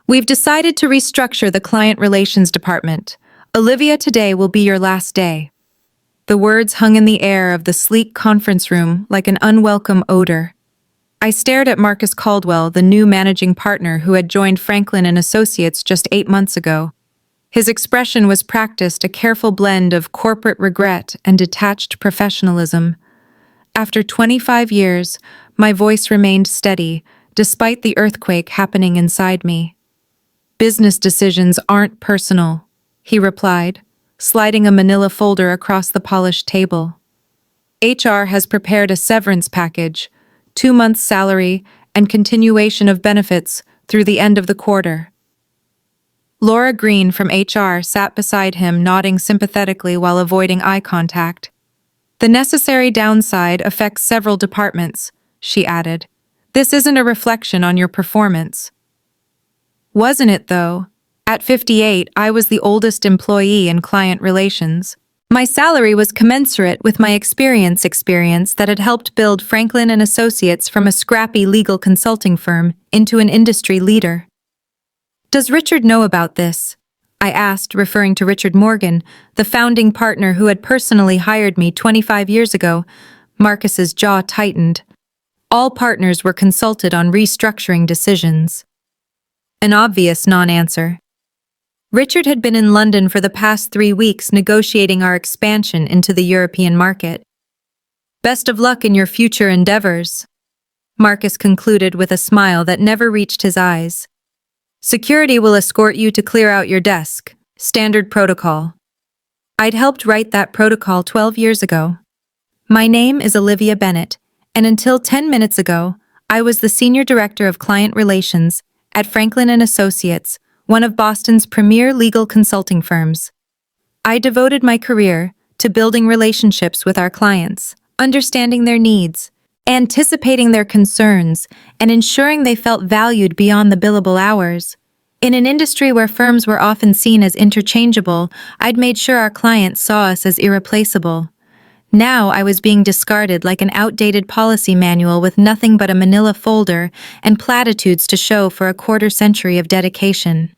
We've decided to restructure the client relations department. Olivia, today will be your last day. The words hung in the air of the sleek conference room like an unwelcome odor. I stared at Marcus Caldwell, the new managing partner who had joined Franklin and Associates just 8 months ago. His expression was practiced, a careful blend of corporate regret and detached professionalism. After 25 years, my voice remained steady, despite the earthquake happening inside me. "Business decisions aren't personal," he replied, sliding a manila folder across the polished table. "HR has prepared a severance package, 2 months' salary, and continuation of benefits through the end of the quarter." Laura Green from HR sat beside him, nodding sympathetically while avoiding eye contact. "The necessary downside affects several departments," she added. "This isn't a reflection on your performance." Wasn't it, though? At 58, I was the oldest employee in client relations. My salary was commensurate with my experience that had helped build Franklin and Associates from a scrappy legal consulting firm into an industry leader. "Does Richard know about this?" I asked, referring to Richard Morgan, the founding partner who had personally hired me 25 years ago. Marcus's jaw tightened. All partners were consulted on restructuring decisions. An obvious non-answer. Richard had been in London for the past 3 weeks negotiating our expansion into the European market. "Best of luck in your future endeavors," Marcus concluded with a smile that never reached his eyes. "Security will escort you to clear out your desk. Standard protocol." I'd helped write that protocol 12 years ago. My name is Olivia Bennett, and until 10 minutes ago, I was the Senior Director of Client Relations at Franklin and Associates, one of Boston's premier legal consulting firms. I devoted my career to building relationships with our clients, understanding their needs, anticipating their concerns, and ensuring they felt valued beyond the billable hours. In an industry where firms were often seen as interchangeable, I'd made sure our clients saw us as irreplaceable. Now I was being discarded like an outdated policy manual with nothing but a manila folder and platitudes to show for a quarter-century of dedication.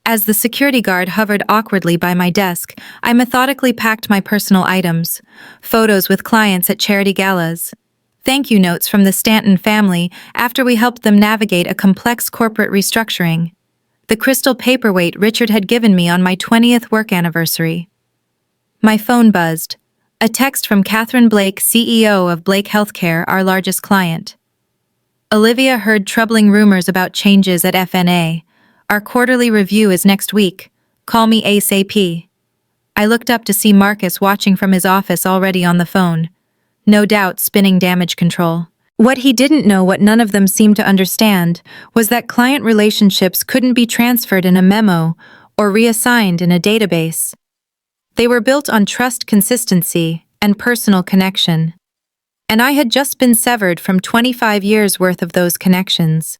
As the security guard hovered awkwardly by my desk, I methodically packed my personal items: photos with clients at charity galas, thank you notes from the Stanton family after we helped them navigate a complex corporate restructuring, the crystal paperweight Richard had given me on my 20th work anniversary. My phone buzzed. A text from Catherine Blake, CEO of Blake Healthcare, our largest client. "Olivia heard troubling rumors about changes at FNA. Our quarterly review is next week. Call me ASAP." I looked up to see Marcus watching from his office, already on the phone. No doubt spinning damage control. What he didn't know, what none of them seemed to understand, was that client relationships couldn't be transferred in a memo or reassigned in a database. They were built on trust, consistency, and personal connection. And I had just been severed from 25 years' worth of those connections.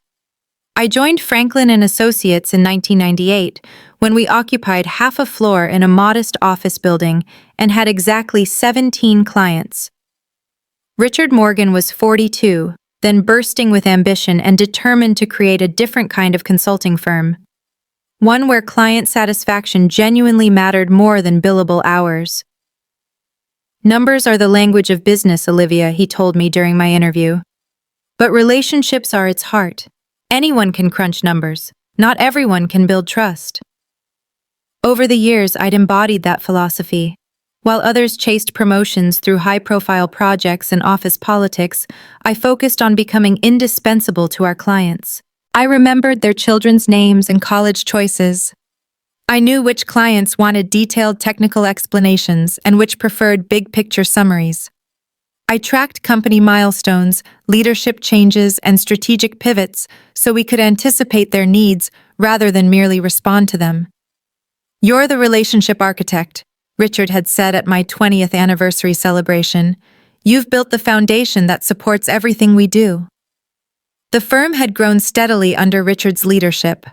I joined Franklin and Associates in 1998, when we occupied half a floor in a modest office building and had exactly 17 clients. Richard Morgan was 42, then bursting with ambition and determined to create a different kind of consulting firm. One where client satisfaction genuinely mattered more than billable hours. "Numbers are the language of business, Olivia," he told me during my interview. "But relationships are its heart. Anyone can crunch numbers. Not everyone can build trust." Over the years, I'd embodied that philosophy. While others chased promotions through high-profile projects and office politics, I focused on becoming indispensable to our clients. I remembered their children's names and college choices. I knew which clients wanted detailed technical explanations and which preferred big-picture summaries. I tracked company milestones, leadership changes, and strategic pivots so we could anticipate their needs rather than merely respond to them. "You're the relationship architect," Richard had said at my 20th anniversary celebration. "You've built the foundation that supports everything we do." The firm had grown steadily under Richard's leadership.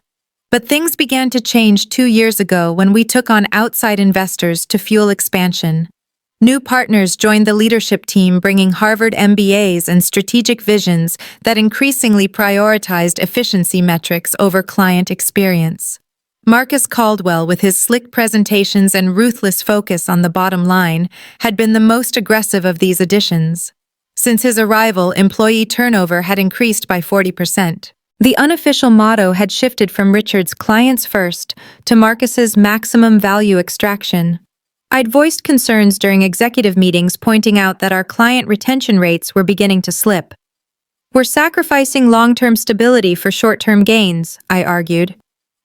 But things began to change 2 years ago when we took on outside investors to fuel expansion. New partners joined the leadership team, bringing Harvard MBAs and strategic visions that increasingly prioritized efficiency metrics over client experience. Marcus Caldwell, with his slick presentations and ruthless focus on the bottom line, had been the most aggressive of these additions. Since his arrival, employee turnover had increased by 40%. The unofficial motto had shifted from Richard's clients first to Marcus's maximum value extraction. I'd voiced concerns during executive meetings, pointing out that our client retention rates were beginning to slip. "We're sacrificing long-term stability for short-term gains," I argued.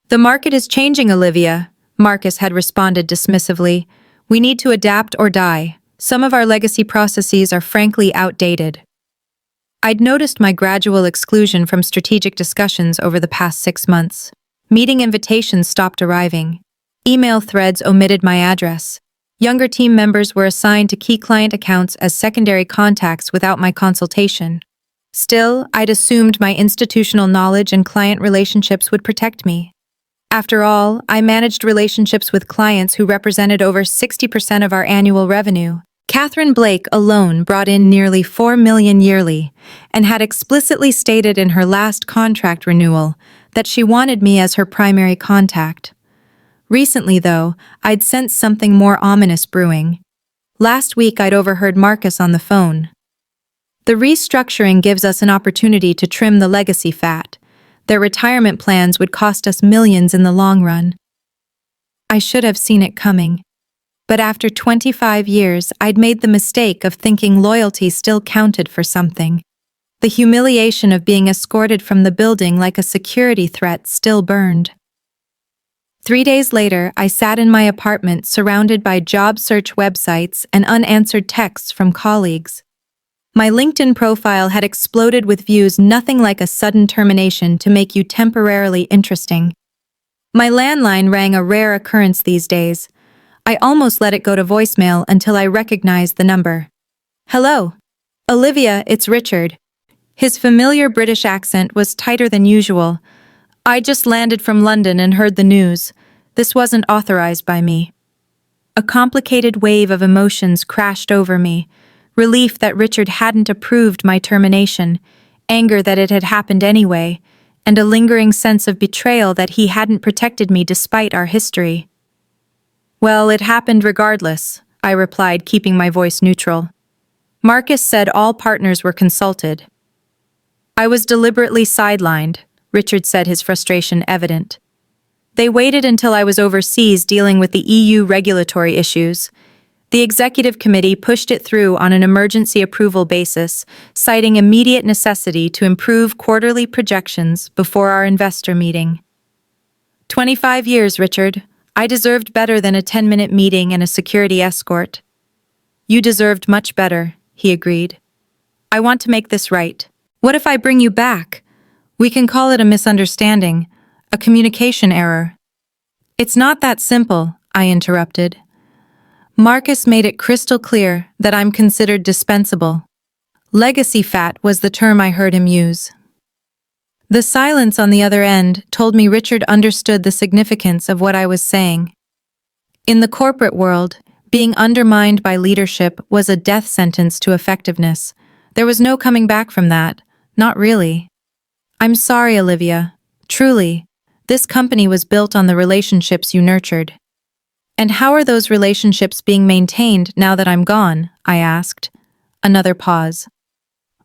"The market is changing, Olivia," Marcus had responded dismissively. "We need to adapt or die. Some of our legacy processes are frankly outdated." I'd noticed my gradual exclusion from strategic discussions over the past 6 months. Meeting invitations stopped arriving. Email threads omitted my address. Younger team members were assigned to key client accounts as secondary contacts without my consultation. Still, I'd assumed my institutional knowledge and client relationships would protect me. After all, I managed relationships with clients who represented over 60% of our annual revenue. Catherine Blake alone brought in nearly $4 million yearly and had explicitly stated in her last contract renewal that she wanted me as her primary contact. Recently, though, I'd sensed something more ominous brewing. Last week, I'd overheard Marcus on the phone. "The restructuring gives us an opportunity to trim the legacy fat. Their retirement plans would cost us millions in the long run." I should have seen it coming. But after 25 years, I'd made the mistake of thinking loyalty still counted for something. The humiliation of being escorted from the building like a security threat still burned. 3 days later, I sat in my apartment surrounded by job search websites and unanswered texts from colleagues. My LinkedIn profile had exploded with views nothing like a sudden termination to make you temporarily interesting. My landline rang, a rare occurrence these days. I almost let it go to voicemail until I recognized the number. "Hello. Olivia, it's Richard." His familiar British accent was tighter than usual. "I just landed from London and heard the news. This wasn't authorized by me." A complicated wave of emotions crashed over me. Relief that Richard hadn't approved my termination, anger that it had happened anyway, and a lingering sense of betrayal that he hadn't protected me despite our history. "Well, it happened regardless," I replied, keeping my voice neutral. "Marcus said all partners were consulted." "I was deliberately sidelined," Richard said, his frustration evident. "They waited until I was overseas dealing with the EU regulatory issues. The executive committee pushed it through on an emergency approval basis, citing immediate necessity to improve quarterly projections before our investor meeting." 25 years, Richard. I deserved better than a 10-minute meeting and a security escort." "You deserved much better," he agreed. "I want to make this right. What if I bring you back? We can call it a misunderstanding, a communication error." "It's not that simple," I interrupted. "Marcus made it crystal clear that I'm considered dispensable." Legacy fat was the term I heard him use. The silence on the other end told me Richard understood the significance of what I was saying. In the corporate world, being undermined by leadership was a death sentence to effectiveness. There was no coming back from that, not really. "I'm sorry, Olivia. Truly, this company was built on the relationships you nurtured." "And how are those relationships being maintained now that I'm gone?" I asked. Another pause.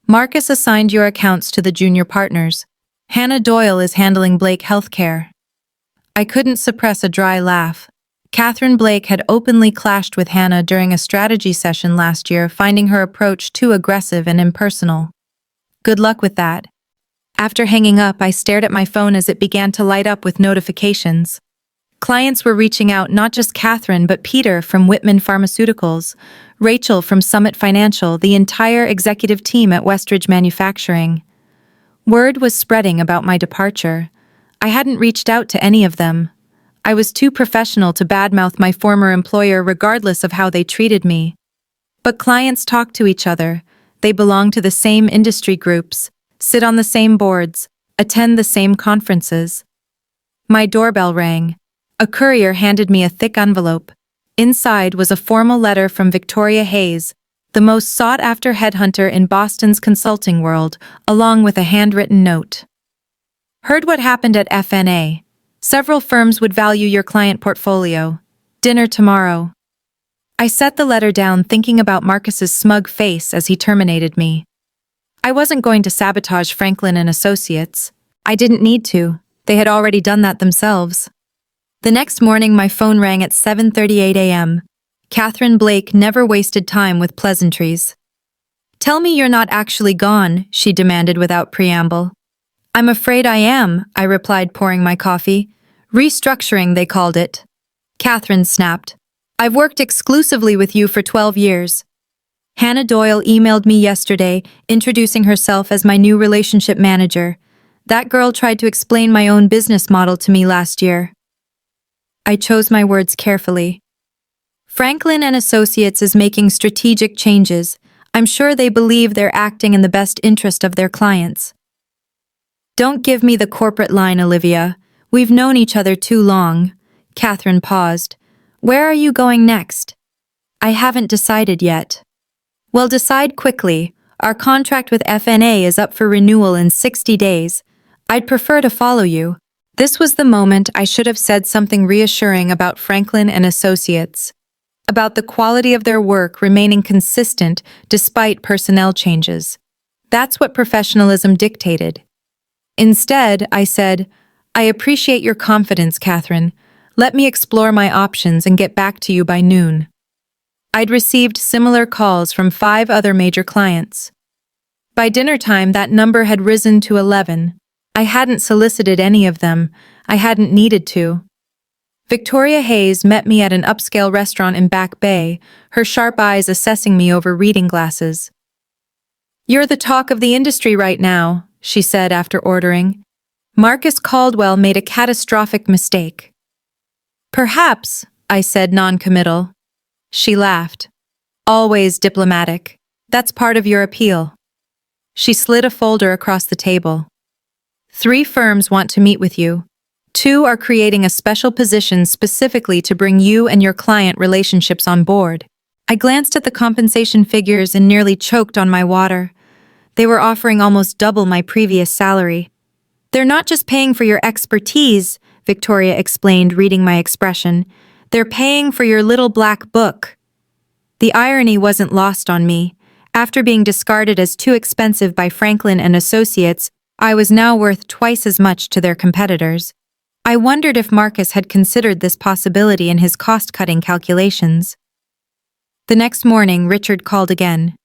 "Marcus assigned your accounts to the junior partners. Hannah Doyle is handling Blake Healthcare." I couldn't suppress a dry laugh. Catherine Blake had openly clashed with Hannah during a strategy session last year, finding her approach too aggressive and impersonal. Good luck with that. After hanging up, I stared at my phone as it began to light up with notifications. Clients were reaching out, not just Catherine, but Peter from Whitman Pharmaceuticals, Rachel from Summit Financial, the entire executive team at Westridge Manufacturing. Word was spreading about my departure. I hadn't reached out to any of them. I was too professional to badmouth my former employer regardless of how they treated me. But clients talk to each other. They belong to the same industry groups, sit on the same boards, attend the same conferences. My doorbell rang. A courier handed me a thick envelope. Inside was a formal letter from Victoria Hayes, the most sought-after headhunter in Boston's consulting world, along with a handwritten note. Heard what happened at FNA. Several firms would value your client portfolio. Dinner tomorrow. I set the letter down thinking about Marcus's smug face as he terminated me. I wasn't going to sabotage Franklin and Associates. I didn't need to. They had already done that themselves. The next morning my phone rang at 7:38 a.m. Catherine Blake never wasted time with pleasantries. "Tell me you're not actually gone," she demanded without preamble. "I'm afraid I am," I replied, pouring my coffee. "Restructuring, they called it." Catherine snapped. "I've worked exclusively with you for 12 years. Hannah Doyle emailed me yesterday, introducing herself as my new relationship manager. That girl tried to explain my own business model to me last year." I chose my words carefully. Franklin and Associates is making strategic changes. I'm sure they believe they're acting in the best interest of their clients. "Don't give me the corporate line, Olivia. We've known each other too long." Catherine paused. "Where are you going next?" "I haven't decided yet." "Well, decide quickly. Our contract with FNA is up for renewal in 60 days. I'd prefer to follow you." This was the moment I should have said something reassuring about Franklin and Associates, about the quality of their work remaining consistent despite personnel changes. That's what professionalism dictated. Instead, I said, "I appreciate your confidence, Catherine. Let me explore my options and get back to you by noon." I'd received similar calls from 5 other major clients. By dinner time, that number had risen to 11. I hadn't solicited any of them. I hadn't needed to. Victoria Hayes met me at an upscale restaurant in Back Bay, her sharp eyes assessing me over reading glasses. "You're the talk of the industry right now," she said after ordering. "Marcus Caldwell made a catastrophic mistake." "Perhaps," I said, non-committal. She laughed. "Always diplomatic. That's part of your appeal." She slid a folder across the table. "3 firms want to meet with you. 2 are creating a special position specifically to bring you and your client relationships on board." I glanced at the compensation figures and nearly choked on my water. They were offering almost double my previous salary. "They're not just paying for your expertise," Victoria explained, reading my expression. "They're paying for your little black book." The irony wasn't lost on me. After being discarded as too expensive by Franklin and Associates, I was now worth twice as much to their competitors. I wondered if Marcus had considered this possibility in his cost-cutting calculations. The next morning, Richard called again.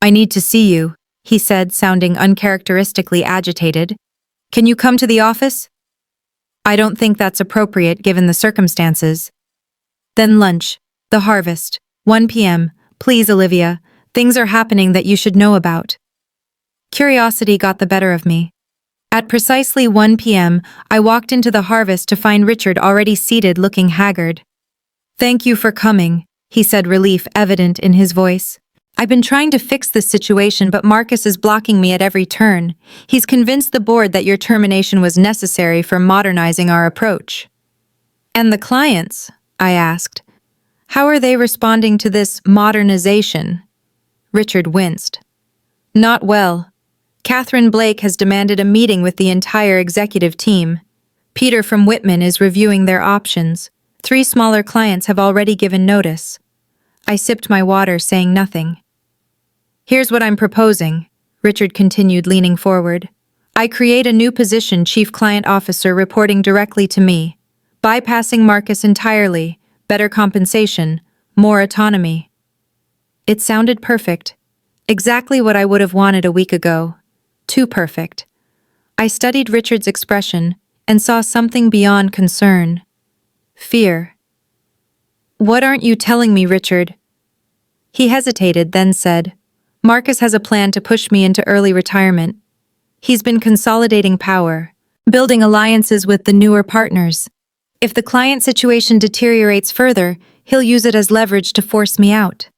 "I need to see you," he said, sounding uncharacteristically agitated. "Can you come to the office?" "I don't think that's appropriate given the circumstances." "Then lunch. The Harvest. 1 p.m. Please, Olivia. Things are happening that you should know about." Curiosity got the better of me. At precisely 1 p.m., I walked into the Harvest to find Richard already seated, looking haggard. "Thank you for coming," he said, relief evident in his voice. "I've been trying to fix this situation, but Marcus is blocking me at every turn. He's convinced the board that your termination was necessary for modernizing our approach." "And the clients?" I asked. "How are they responding to this modernization?" Richard winced. "Not well. Catherine Blake has demanded a meeting with the entire executive team. Peter from Whitman is reviewing their options. 3 smaller clients have already given notice." I sipped my water, saying nothing. "Here's what I'm proposing," Richard continued, leaning forward. "I create a new position, Chief Client Officer, reporting directly to me. Bypassing Marcus entirely, better compensation, more autonomy." It sounded perfect. Exactly what I would have wanted a week ago. Too perfect. I studied Richard's expression and saw something beyond concern. Fear. "What aren't you telling me, Richard?" He hesitated, then said, "Marcus has a plan to push me into early retirement. He's been consolidating power, building alliances with the newer partners. If the client situation deteriorates further, he'll use it as leverage to force me out."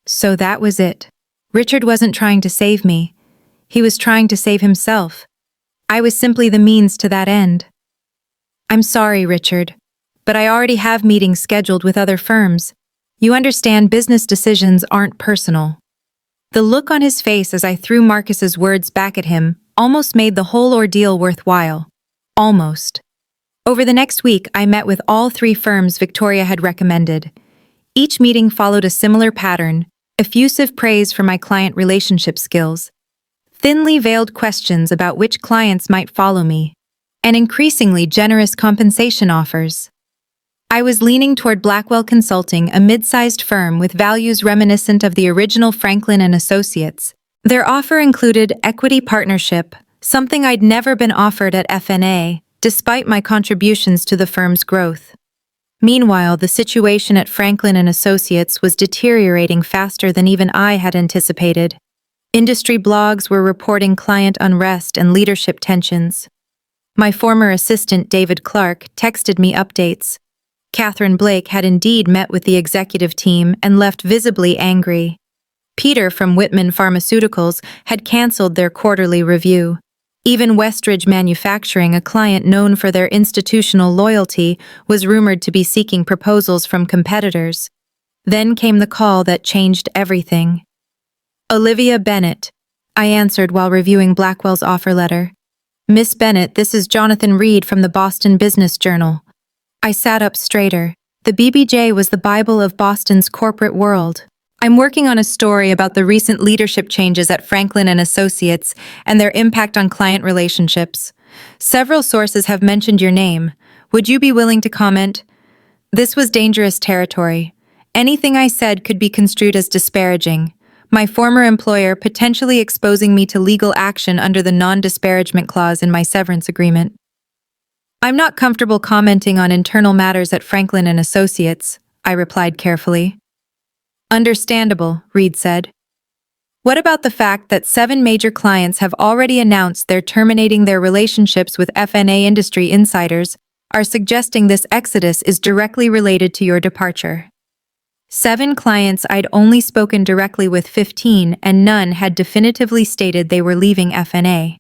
So that was it. Richard wasn't trying to save me. He was trying to save himself. I was simply the means to that end. "I'm sorry, Richard. but I already have meetings scheduled with other firms. You understand business decisions aren't personal. The look on his face as I threw Marcus's words back at him almost made the whole ordeal worthwhile. Almost. Over the next week, I met with all 3 firms Victoria had recommended. Each meeting followed a similar pattern: effusive praise for my client relationship skills, thinly veiled questions about which clients might follow me, and increasingly generous compensation offers. I was leaning toward Blackwell Consulting, a mid-sized firm with values reminiscent of the original Franklin and Associates. Their offer included equity partnership, something I'd never been offered at FNA, despite my contributions to the firm's growth. Meanwhile, the situation at Franklin and Associates was deteriorating faster than even I had anticipated. Industry blogs were reporting client unrest and leadership tensions. My former assistant, David Clark, texted me updates. Catherine Blake had indeed met with the executive team and left visibly angry. Peter from Whitman Pharmaceuticals had canceled their quarterly review. Even Westridge Manufacturing, a client known for their institutional loyalty, was rumored to be seeking proposals from competitors. Then came the call that changed everything. Olivia Bennett, I answered while reviewing Blackwell's offer letter. Miss Bennett, this is Jonathan Reed from the Boston Business Journal. I sat up straighter. The BBJ was the Bible of Boston's corporate world. I'm working on a story about the recent leadership changes at Franklin and Associates and their impact on client relationships. Several sources have mentioned your name. Would you be willing to comment? This was dangerous territory. Anything I said could be construed as disparaging. My former employer potentially exposing me to legal action under the non-disparagement clause in my severance agreement. I'm not comfortable commenting on internal matters at Franklin and Associates, I replied carefully. Understandable, Reed said. What about the fact that 7 major clients have already announced they're terminating their relationships with FNA industry insiders, are suggesting this exodus is directly related to your departure? 7 clients I'd only spoken directly with 15, and none had definitively stated they were leaving FNA.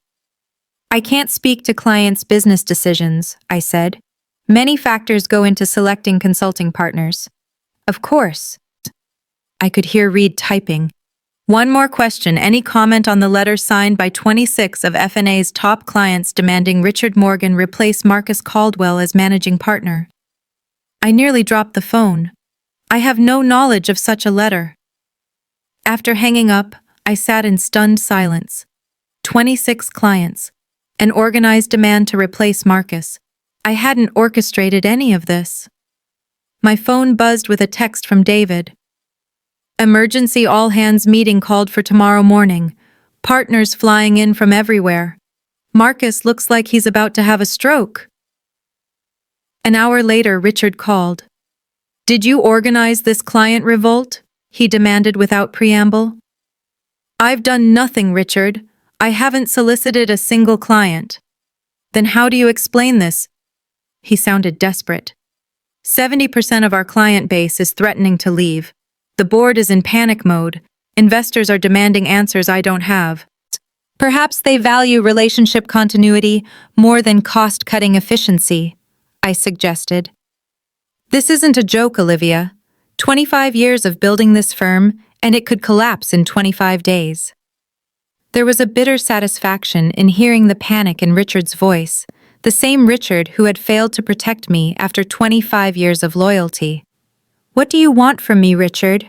I can't speak to clients' business decisions, I said. Many factors go into selecting consulting partners. Of course. I could hear Reed typing. One more question. Any comment on the letter signed by 26 of FNA's top clients demanding Richard Morgan replace Marcus Caldwell as managing partner? I nearly dropped the phone. I have no knowledge of such a letter. After hanging up, I sat in stunned silence. 26 clients. An organized demand to replace Marcus. I hadn't orchestrated any of this. My phone buzzed with a text from David. Emergency all-hands meeting called for tomorrow morning. Partners flying in from everywhere. Marcus looks like he's about to have a stroke. An hour later, Richard called. Did you organize this client revolt? He demanded without preamble. I've done nothing, Richard. I haven't solicited a single client. Then how do you explain this? He sounded desperate. 70% of our client base is threatening to leave. The board is in panic mode. Investors are demanding answers I don't have. Perhaps they value relationship continuity more than cost-cutting efficiency, I suggested. This isn't a joke, Olivia. 25 years of building this firm, and it could collapse in 25 days. There was a bitter satisfaction in hearing the panic in Richard's voice, the same Richard who had failed to protect me after 25 years of loyalty. What do you want from me, Richard?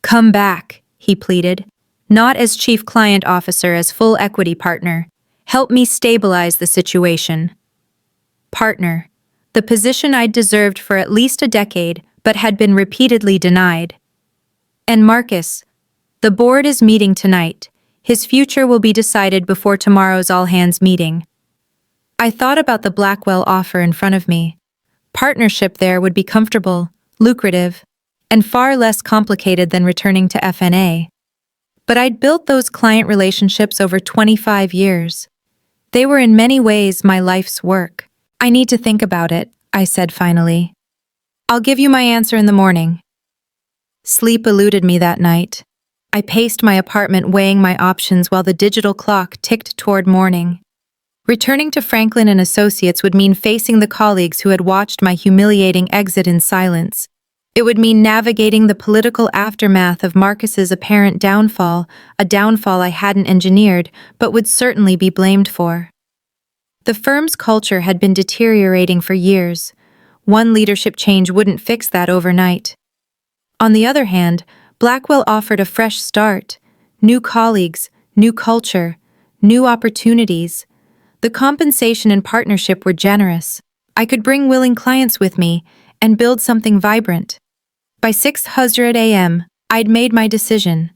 Come back, he pleaded. Not as chief client officer, as full equity partner. Help me stabilize the situation. Partner. The position I'd deserved for at least a decade, but had been repeatedly denied. And Marcus. The board is meeting tonight. His future will be decided before tomorrow's all-hands meeting. I thought about the Blackwell offer in front of me. Partnership there would be comfortable, lucrative, and far less complicated than returning to FNA. But I'd built those client relationships over 25 years. They were in many ways my life's work. I need to think about it, I said finally. I'll give you my answer in the morning. Sleep eluded me that night. I paced my apartment weighing my options while the digital clock ticked toward morning. Returning to Franklin and Associates would mean facing the colleagues who had watched my humiliating exit in silence. It would mean navigating the political aftermath of Marcus's apparent downfall, a downfall I hadn't engineered, but would certainly be blamed for. The firm's culture had been deteriorating for years. One leadership change wouldn't fix that overnight. On the other hand, Blackwell offered a fresh start. New colleagues, new culture, new opportunities. The compensation and partnership were generous. I could bring willing clients with me and build something vibrant. By 6:00 a.m., I'd made my decision.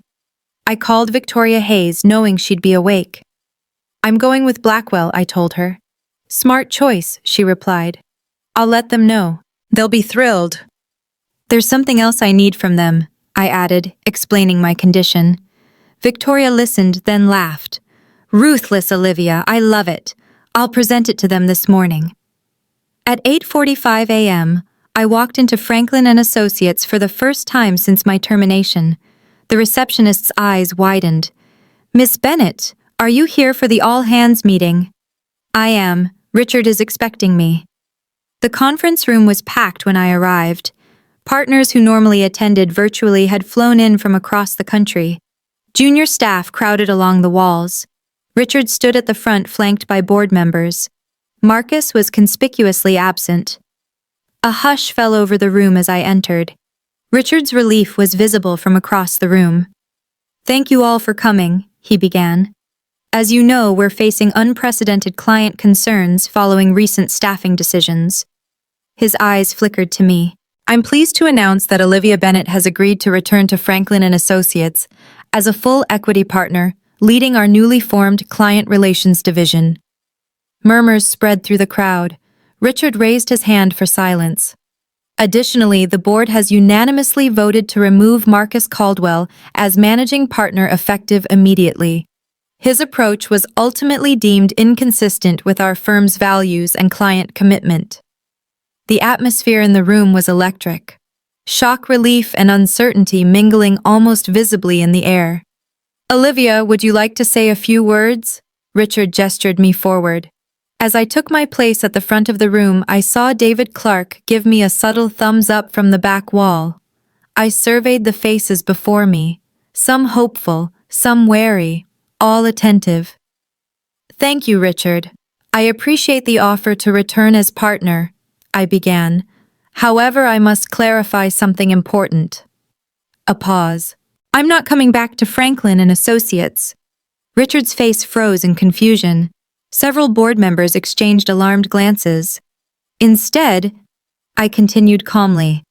I called Victoria Hayes, knowing she'd be awake. "I'm going with Blackwell," I told her. "Smart choice," she replied. "I'll let them know. They'll be thrilled." "There's something else I need from them," I added, explaining my condition. Victoria listened, then laughed. "Ruthless, Olivia, I love it. I'll present it to them this morning." At 8:45 a.m., I walked into Franklin and Associates for the first time since my termination. The receptionist's eyes widened. "Miss Bennett, are you here for the all-hands meeting?" "I am. Richard is expecting me." The conference room was packed when I arrived. Partners who normally attended virtually had flown in from across the country. Junior staff crowded along the walls. Richard stood at the front, flanked by board members. Marcus was conspicuously absent. A hush fell over the room as I entered. Richard's relief was visible from across the room. "Thank you all for coming," he began. "As you know, we're facing unprecedented client concerns following recent staffing decisions." His eyes flickered to me. "I'm pleased to announce that Olivia Bennett has agreed to return to Franklin and Associates as a full equity partner, leading our newly formed client relations division." Murmurs spread through the crowd. Richard raised his hand for silence. Additionally, the board has unanimously voted to remove Marcus Caldwell as managing partner effective immediately. His approach was ultimately deemed inconsistent with our firm's values and client commitment. The atmosphere in the room was electric. Shock, relief, and uncertainty mingling almost visibly in the air. "Olivia, would you like to say a few words?" Richard gestured me forward. As I took my place at the front of the room, I saw David Clark give me a subtle thumbs up from the back wall. I surveyed the faces before me, some hopeful, some wary, all attentive. "Thank you, Richard. I appreciate the offer to return as partner," I began. "However, I must clarify something important." A pause. "I'm not coming back to Franklin and Associates." Richard's face froze in confusion. Several board members exchanged alarmed glances. "Instead," I continued calmly,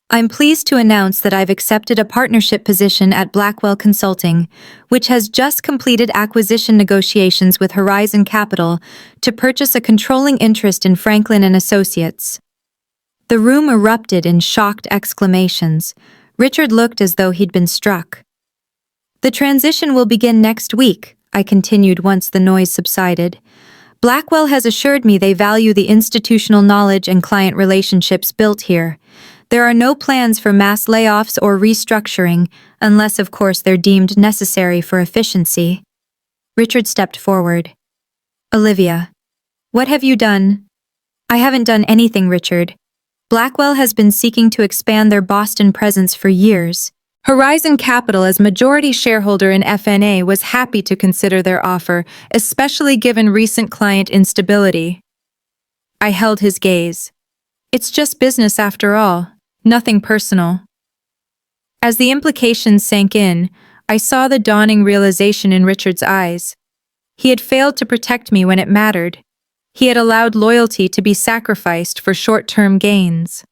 "I'm pleased to announce that I've accepted a partnership position at Blackwell Consulting, which has just completed acquisition negotiations with Horizon Capital to purchase a controlling interest in Franklin and Associates." The room erupted in shocked exclamations. Richard looked as though he'd been struck. "The transition will begin next week," I continued once the noise subsided. "Blackwell has assured me they value the institutional knowledge and client relationships built here. There are no plans for mass layoffs or restructuring, unless of course they're deemed necessary for efficiency." Richard stepped forward. "Olivia, what have you done?" "I haven't done anything, Richard. Blackwell has been seeking to expand their Boston presence for years. Horizon Capital, as majority shareholder in FNA, was happy to consider their offer, especially given recent client instability." I held his gaze. "It's just business after all, nothing personal." As the implications sank in, I saw the dawning realization in Richard's eyes. He had failed to protect me when it mattered. He had allowed loyalty to be sacrificed for short-term gains.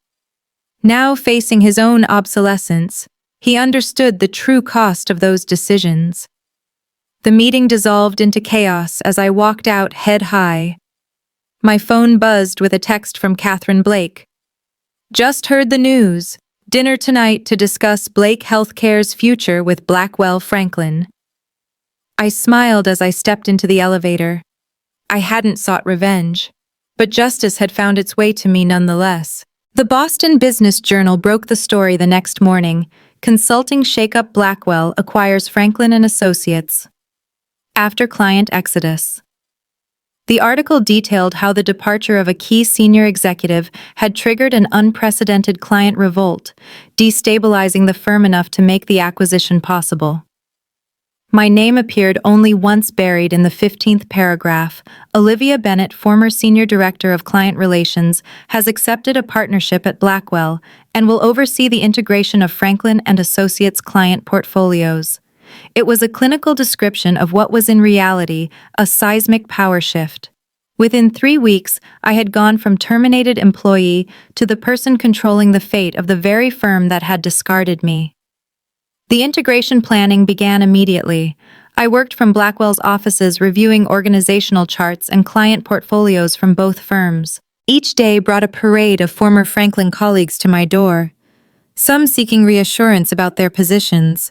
Now, facing his own obsolescence, he understood the true cost of those decisions. The meeting dissolved into chaos as I walked out head high. My phone buzzed with a text from Catherine Blake. "Just heard the news. Dinner tonight to discuss Blake Healthcare's future with Blackwell Franklin." I smiled as I stepped into the elevator. I hadn't sought revenge, but justice had found its way to me nonetheless. The Boston Business Journal broke the story the next morning. Consulting shakeup: Blackwell acquires Franklin and Associates. After client exodus. The article detailed how the departure of a key senior executive had triggered an unprecedented client revolt, destabilizing the firm enough to make the acquisition possible. My name appeared only once buried in the 15th paragraph. Olivia Bennett, former Senior Director of Client Relations, has accepted a partnership at Blackwell and will oversee the integration of Franklin and Associates client portfolios. It was a clinical description of what was in reality a seismic power shift. Within 3 weeks, I had gone from terminated employee to the person controlling the fate of the very firm that had discarded me. The integration planning began immediately. I worked from Blackwell's offices reviewing organizational charts and client portfolios from both firms. Each day brought a parade of former Franklin colleagues to my door, some seeking reassurance about their positions,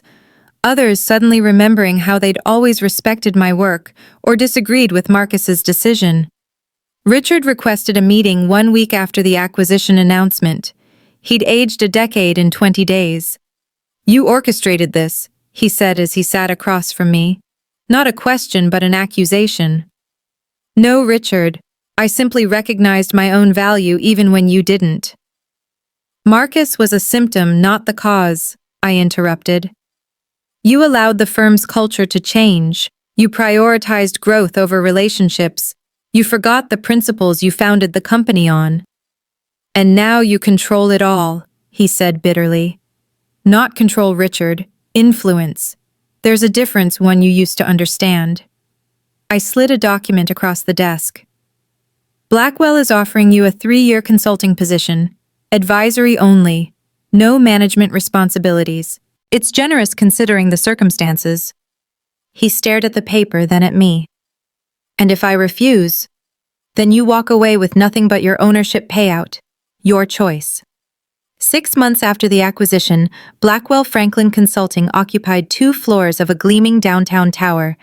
others suddenly remembering how they'd always respected my work or disagreed with Marcus's decision. Richard requested a meeting 1 week after the acquisition announcement. He'd aged a decade in 20 days. "You orchestrated this," he said as he sat across from me. Not a question, but an accusation. "No, Richard. I simply recognized my own value even when you didn't." "Marcus was a symptom, not the cause," I interrupted. "You allowed the firm's culture to change. You prioritized growth over relationships. You forgot the principles you founded the company on. And now you control it all," he said bitterly. "Not control, Richard. Influence. There's a difference one you used to understand." I slid a document across the desk. "Blackwell is offering you a 3-year consulting position. Advisory only. No management responsibilities. It's generous considering the circumstances." He stared at the paper, then at me. "And if I refuse, then you walk away with nothing but your ownership payout. Your choice." 6 months after the acquisition, Blackwell Franklin Consulting occupied 2 floors of a gleaming downtown tower.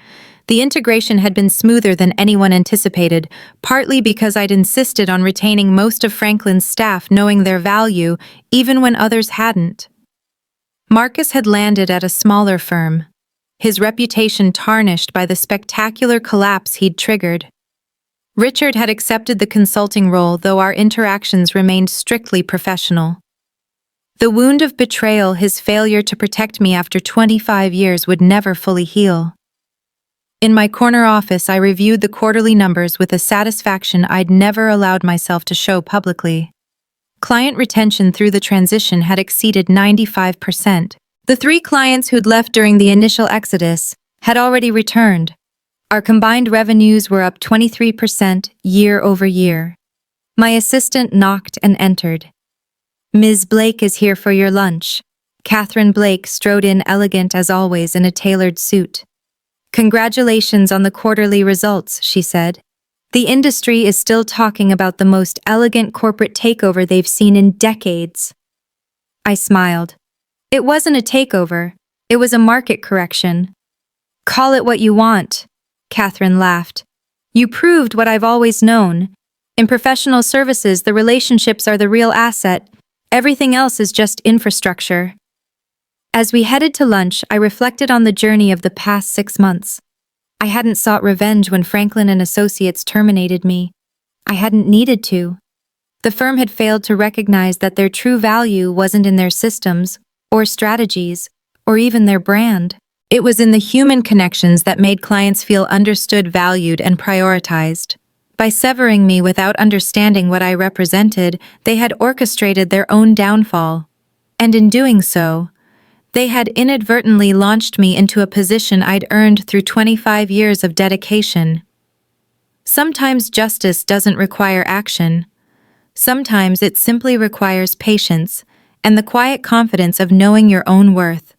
The integration had been smoother than anyone anticipated, partly because I'd insisted on retaining most of Franklin's staff knowing their value, even when others hadn't. Marcus had landed at a smaller firm, his reputation tarnished by the spectacular collapse he'd triggered. Richard had accepted the consulting role, though our interactions remained strictly professional. The wound of betrayal, his failure to protect me after 25 years, would never fully heal. In my corner office, I reviewed the quarterly numbers with a satisfaction I'd never allowed myself to show publicly. Client retention through the transition had exceeded 95%. The 3 clients who'd left during the initial exodus had already returned. Our combined revenues were up 23% year over year. My assistant knocked and entered. "Ms. Blake is here for your lunch." Catherine Blake strode in, elegant as always in a tailored suit. "Congratulations on the quarterly results," she said. "The industry is still talking about the most elegant corporate takeover they've seen in decades." I smiled. "It wasn't a takeover, it was a market correction." "Call it what you want," Catherine laughed. "You proved what I've always known. In professional services, the relationships are the real asset. Everything else is just infrastructure." As we headed to lunch, I reflected on the journey of the past 6 months. I hadn't sought revenge when Franklin and Associates terminated me. I hadn't needed to. The firm had failed to recognize that their true value wasn't in their systems, or strategies, or even their brand. It was in the human connections that made clients feel understood, valued, and prioritized. By severing me without understanding what I represented, they had orchestrated their own downfall. And in doing so, they had inadvertently launched me into a position I'd earned through 25 years of dedication. Sometimes justice doesn't require action. Sometimes it simply requires patience and the quiet confidence of knowing your own worth.